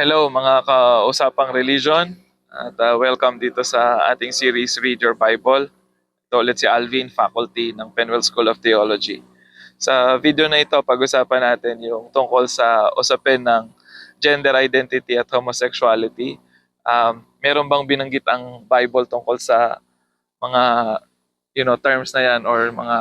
Hello mga kausapang religion at welcome dito sa ating series Read Your Bible. Ito ulit si Alvin, faculty ng Penwell School of Theology. Sa video na ito, pag-usapan natin yung tungkol sa usapin ng gender identity at homosexuality. Meron bang binanggit ang Bible tungkol sa mga terms na yan or mga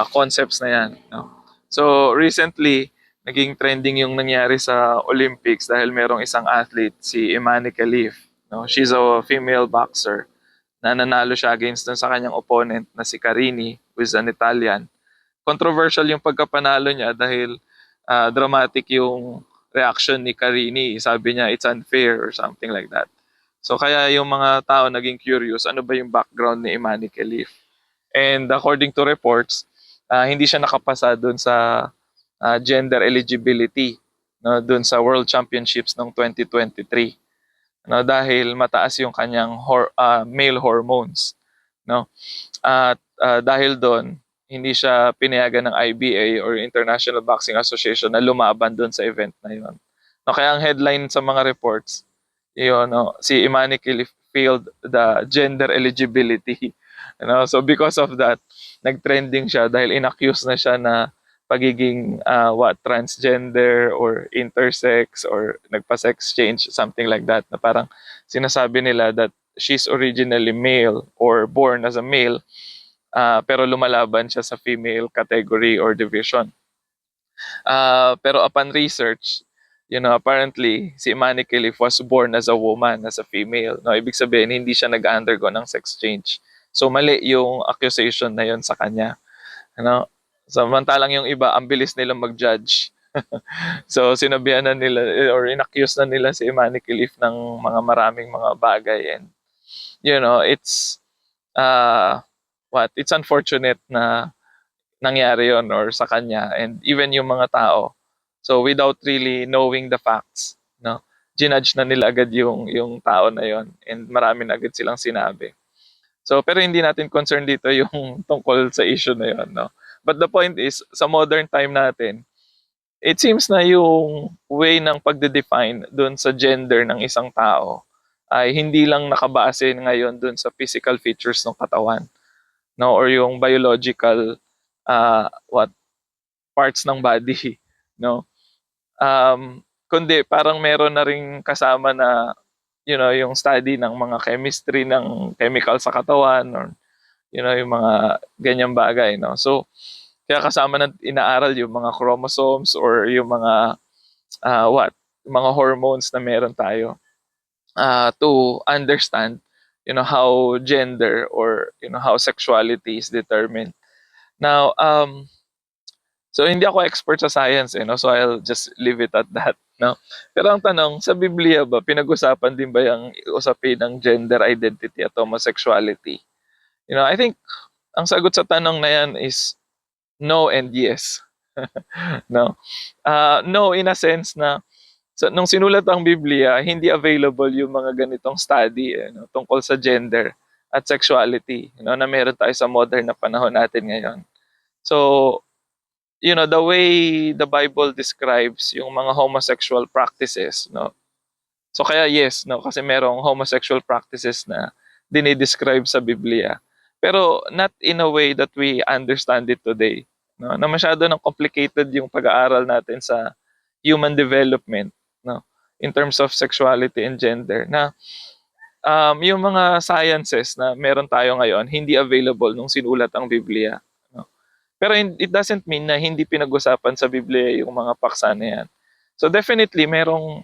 concepts na yan? No? So recently, naging trending yung nangyari sa Olympics dahil merong isang athlete, si Imani Khalif. No? She's a female boxer na nanalo siya against dun sa kanyang opponent na si Carini, who is an Italian. Controversial yung pagkapanalo niya dahil dramatic yung reaction ni Carini. Sabi niya, it's unfair or something like that. So kaya yung mga tao naging curious, ano ba yung background ni Imani Khalif? And according to reports, hindi siya nakapasa doon sa gender eligibility, no, doon sa World Championships ng 2023, no, dahil mataas yung kanyang male hormones, no. At dahil doon hindi siya pinayagan ng IBA or International Boxing Association na lumaban doon sa event na yon. No, kaya ang headline sa mga reports, yun, no, si Imani Khalif failed the gender eligibility. So because of that, nag-trending siya dahil inaccuse na siya na pagiging transgender or intersex or nagpa-sex change, something like that, na parang sinasabi nila that she's originally male or born as a male, pero lumalaban siya sa female category or division. Pero upon research, apparently si Imani Khalif was born as a woman, as a female. No, ibig sabihin hindi siya nag-undergo ng sex change. So mali yung accusation na yon sa kanya. Ano? Samantalang yung iba, ang bilis nilang mag-judge. So sinabihan na nila or inaccuse na nila si Imani Khalif ng mga maraming mga bagay, and it's it's unfortunate na nangyari yon or sa kanya and even yung mga tao. So without really knowing the facts, no, ginudge na nila agad yung tao na yon and marami na agad silang sinabi. So pero hindi natin concern dito yung tungkol sa issue na yon, no. But the point is, sa modern time natin, it seems na yung way ng pagde-define doon sa gender ng isang tao ay hindi lang nakabase ngayon doon sa physical features ng katawan, no, or yung biological what parts ng body, no. Kundi parang meron na ring kasama na yung study ng mga chemistry ng chemical sa katawan, or yung mga ganyang bagay, no. So kaya kasama na inaaral yung mga chromosomes or yung mga mga hormones na meron tayo, to understand how gender or how sexuality is determined. Now, so hindi ako expert sa science, no? So I'll just leave it at that, no? Pero ang tanong, sa Biblia ba pinag-usapan din ba yung usapin ng gender identity at homosexuality? I think ang sagot sa tanong na yan is no and yes. No. No in a sense na nung sinulat ang Biblia, hindi available yung mga ganitong study, no, tungkol sa gender at sexuality, na meron tayo sa modern na panahon natin ngayon. So, the way the Bible describes yung mga homosexual practices, no. So kaya yes, no, kasi merong homosexual practices na dinidescribe sa Biblia. Pero not in a way that we understand it today, no. Na masyado ng complicated yung pag-aaral natin sa human development, no, in terms of sexuality and gender, na yung mga sciences na meron tayo ngayon hindi available nung sinulat ang Biblia. Pero it doesn't mean na hindi pinag-usapan sa Biblia yung mga paksa na yan. So definitely, merong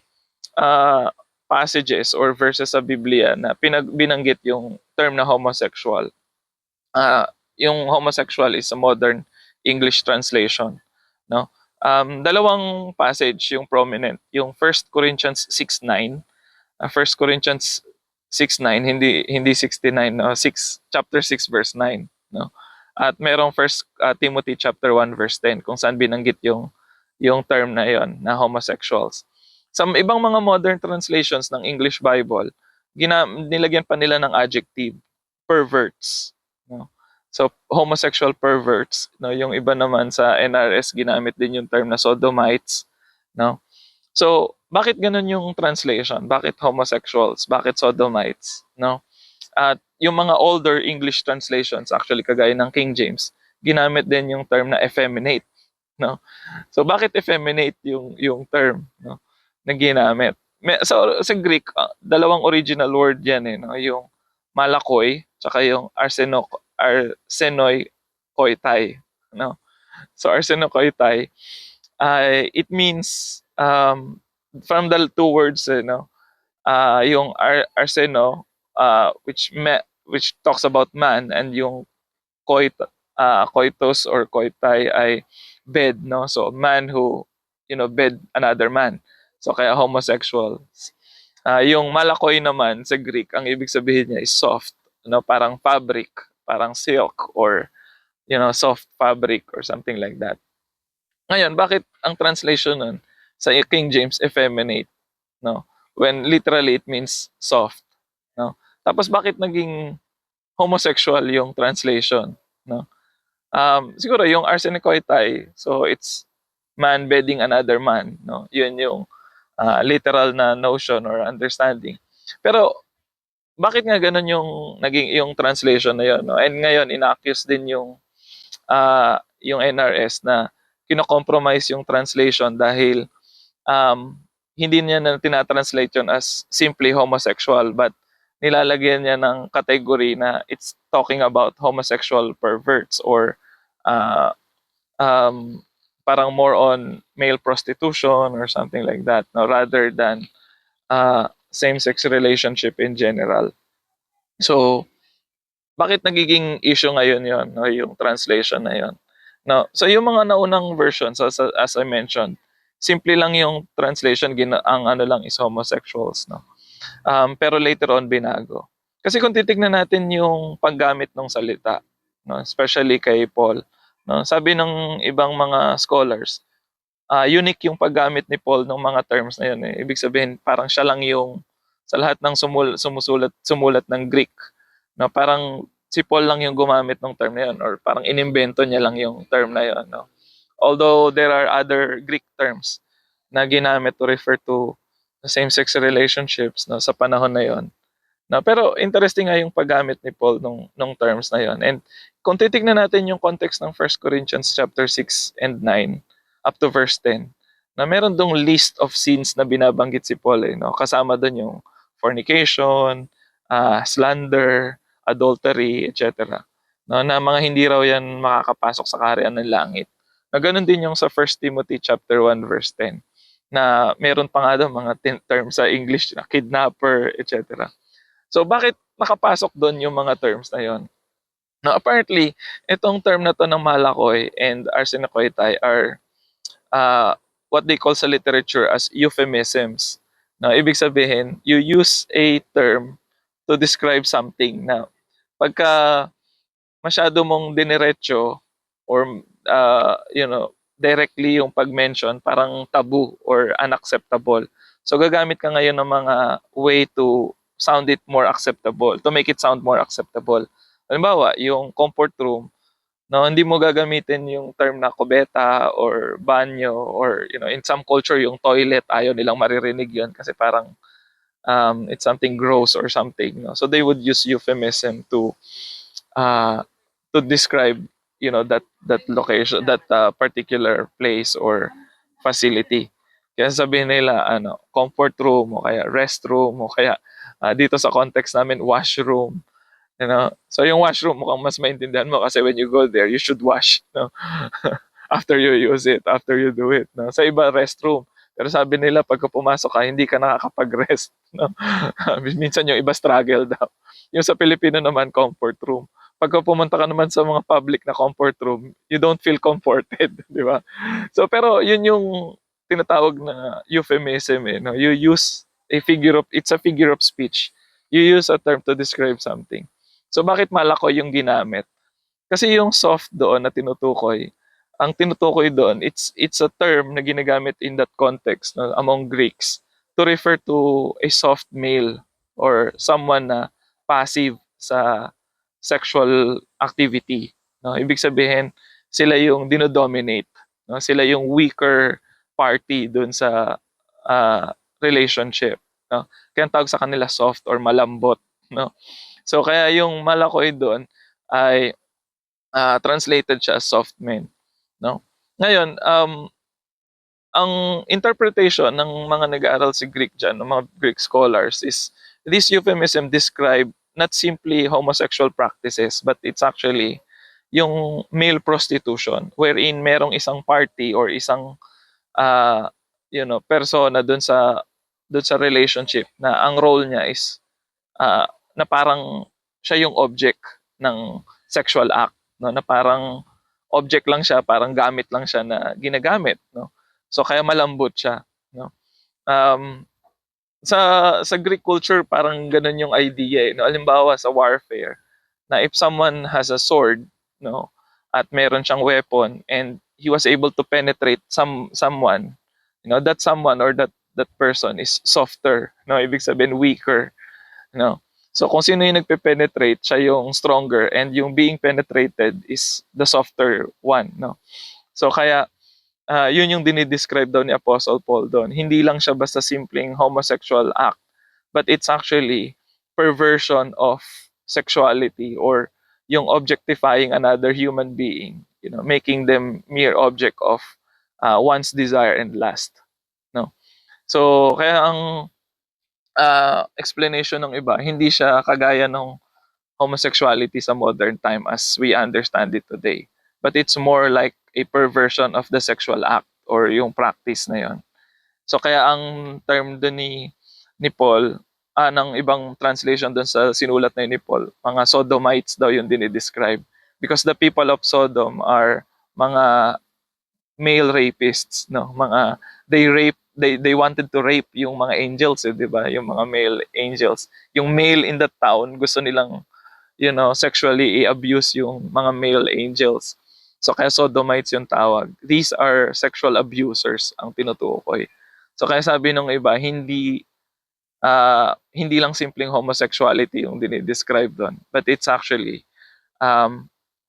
passages or verses sa Biblia na binanggit yung term na homosexual. Yung homosexual is a modern English translation, no? Dalawang passage yung prominent. Yung 1 Corinthians 6:9, 1 Corinthians 6:9, hindi 69, no? Chapter 6 verse 9, no? At merong 1 Timothy chapter 1 verse 10 kung saan binanggit yung term na yon na homosexuals. Sa ibang mga modern translations ng English Bible, nilagyan pa nila ng adjective, perverts, no? So homosexual perverts, no, yung iba naman sa NRS ginamit din yung term na sodomites, no. So, bakit ganun yung translation? Bakit homosexuals? Bakit sodomites? No? At yung mga older English translations, actually kagaya ng King James, ginamit din yung term na effeminate. No? So, bakit effeminate yung term, no, na ginamit? So, sa Greek, dalawang original word yan, no? Yung malakoi, tsaka yung arsenoi koitai. No? So, arsenokoitai, it means, from the two words, no, yung arseno, which talks about man, and yung coitus or koitai ay bed, no? So, man who, bed another man. So, kaya homosexual. Yung malakoi naman sa Greek, ang ibig sabihin niya is soft, no? Parang fabric, parang silk, or, soft fabric or something like that. Ngayon, bakit ang translation nun sa King James effeminate, no? When literally it means soft, no? Tapos bakit naging homosexual yung translation, no? Siguro yung arsenicoitai, so it's man bedding another man, no? Yun yung literal na notion or understanding. Pero bakit nga ganun yung translation na yun, no? And ngayon ina-accuse din yung NRS na kino-compromise yung translation dahil hindi niya na tinatranslate yun as simply homosexual, but nilalagyan niya ng category na it's talking about homosexual perverts, or uh, um, parang more on male prostitution or something like that, no, rather than same-sex relationship in general. So, bakit nagiging issue ngayon yon, no, yung translation na yon? No, so yung mga naunang versions, as I mentioned, simple lang yung translation, ang ano lang is homosexuals, no. Pero later on binago. Kasi kung titignan natin yung paggamit ng salita, no, especially kay Paul, no, sabi ng ibang mga scholars, unique yung paggamit ni Paul ng mga terms na yun. Ibig sabihin, parang siya lang yung sa lahat ng sumulat ng Greek, no, parang si Paul lang yung gumamit ng term na yun, or parang inimbento niya lang yung term na yun, no. Although there are other Greek terms na ginamit to refer to same-sex relationships, no, sa panahon na yon. No, pero interesting nga yung paggamit ni Paul nung terms na yon. And kung titignan natin yung context ng 1 Corinthians chapter 6 and 9 up to verse 10, na meron dong list of sins na binabanggit si Paul, no? Kasama doon yung fornication, slander, adultery, etc. No, na mga hindi raw yan makakapasok sa kaharian ng langit. Na ganun din yung sa 1 Timothy chapter 1 verse 10, na meron pa nga daw mga terms sa English na kidnapper, etc. So bakit nakapasok doon yung mga terms na yon? Now apparently, itong term na to ng Malakoy and Arsenokoitai are what they call sa literature as euphemisms. Now, ibig sabihin, you use a term to describe something na pagka masyado mong diniretso, or directly yung pag-mention, parang taboo or unacceptable. So gagamit ka ngayon ng mga way to sound it more acceptable, to make it sound more acceptable. Halimbawa, yung comfort room, no, hindi mo gagamitin yung term na kubeta or banyo, or in some culture yung toilet, ayaw nilang maririnig yun kasi parang it's something gross or something, no. So they would use euphemism uh, to describe that location, that particular place or facility. Kaya sabihin nila comfort room, o kaya restroom, o kaya dito sa context namin washroom, so yung washroom mukhang mas maintindihan mo kasi when you go there you should wash, no. After you use it, after you do it, no. Sa iba restroom, pero sabi nila pagka pumasok ka hindi ka nakakapag-rest, no. Minsan yung iba struggle daw. Yung sa Pilipino naman comfort room, pagka pumunta ka naman sa mga public na comfort room, you don't feel comforted, di ba? So pero yun yung tinatawag na euphemism, no. You use it's a figure of speech. You use a term to describe something. So bakit Malakoy yung ginamit? Kasi yung soft doon na tinutukoy, ang tinutukoy doon, it's a term na ginagamit in that context, no, among Greeks, to refer to a soft male or someone na passive sa sexual activity, no. Ibig sabihin, sila yung dinodominate, no, sila yung weaker party doon sa relationship, no? Kaya ang tawag sa kanila soft or malambot, no? So kaya yung Malakoy doon ay translated siya as soft men, no? Ngayon, ang interpretation ng mga nag-aaral si Greek dyan, ng mga Greek scholars, is this euphemism describe not simply homosexual practices, but it's actually yung male prostitution, wherein merong isang party or isang uh, persona dun sa relationship na ang role niya is na parang siya yung object ng sexual act, no? Na parang object lang siya, parang gamit lang siya na ginagamit, no? So kaya malambot siya, no? Um, sa Greek culture parang ganun yung idea, no? Halimbawa sa warfare, na if someone has a sword, no, at meron siyang weapon and he was able to penetrate someone, that someone or that person is softer, no, ibig sabihin weaker, no. So kung sino yung nagpe-penetrate, siya yung stronger, and yung being penetrated is the softer one, no. So kaya yun yung dinidescribe daw ni Apostle Paul doon. Hindi lang siya basta simpleng homosexual act, but it's actually perversion of sexuality, or yung objectifying another human being, making them mere object of one's desire and lust, no. So kaya ang explanation ng iba, hindi siya kagaya ng homosexuality sa modern time as we understand it today, but it's more like a perversion of the sexual act or yung practice na yon. So kaya ang term doon ni Paul, ng ibang translation doon sa sinulat na yun ni Paul, mga sodomites daw yung dinidescribe, because the people of Sodom are mga male rapists, no, mga they wanted to rape yung mga angels, di ba, yung mga male angels, yung male in that town, gusto nilang sexually i-abuse yung mga male angels. So kaya sodomites yung tawag. These are sexual abusers ang tinutukoy. So kaya sabi nung iba, hindi lang simpleng homosexuality yung dinidescribe doon, but it's actually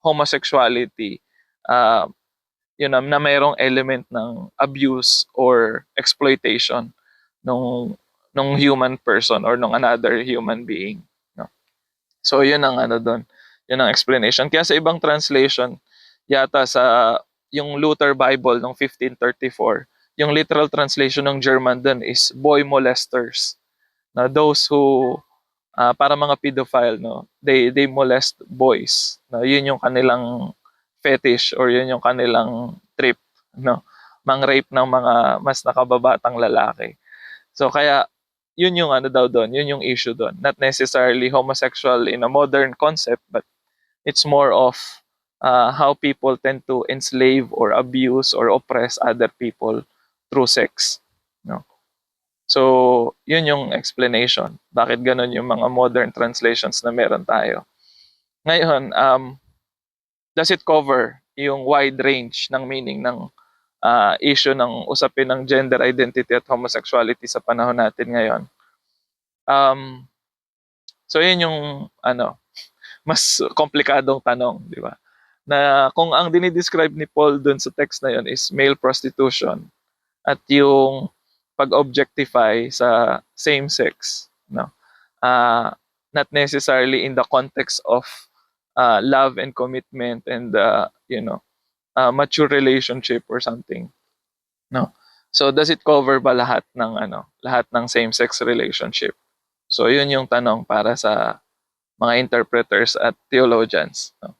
homosexuality na mayroong element ng abuse or exploitation nung human person or nung another human being, no? So yun ang doon, yun ang explanation. Kaya sa ibang translation yata, sa yung Luther Bible ng 1534, yung literal translation ng German doon is boy molesters, na those who para mga pedophile, no, they molest boys, no, yun yung kanilang fetish or yun yung kanilang trip, no, mang-rape ng mga mas nakababatang lalaki. So kaya yun yung daw doon, yun yung issue doon, not necessarily homosexual in a modern concept, but it's more of how people tend to enslave or abuse or oppress other people through sex, no. So yun yung explanation bakit ganun yung mga modern translations na meron tayo ngayon. Does it cover yung wide range ng meaning ng issue ng usapin ng gender identity at homosexuality sa panahon natin ngayon? So yun yung mas komplikadong tanong, di ba? Na kung ang dinidescribe ni Paul dun sa text na yun is male prostitution at yung pag-objectify sa same sex, no? Not necessarily in the context of love and commitment and mature relationship or something, no. So does it cover ba lahat ng same sex relationship? So yun yung tanong para sa mga interpreters at theologians, no?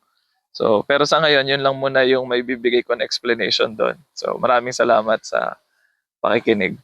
So pero sa ngayon yun lang muna yung may bibigay ko na explanation doon. So maraming salamat sa pakikinig.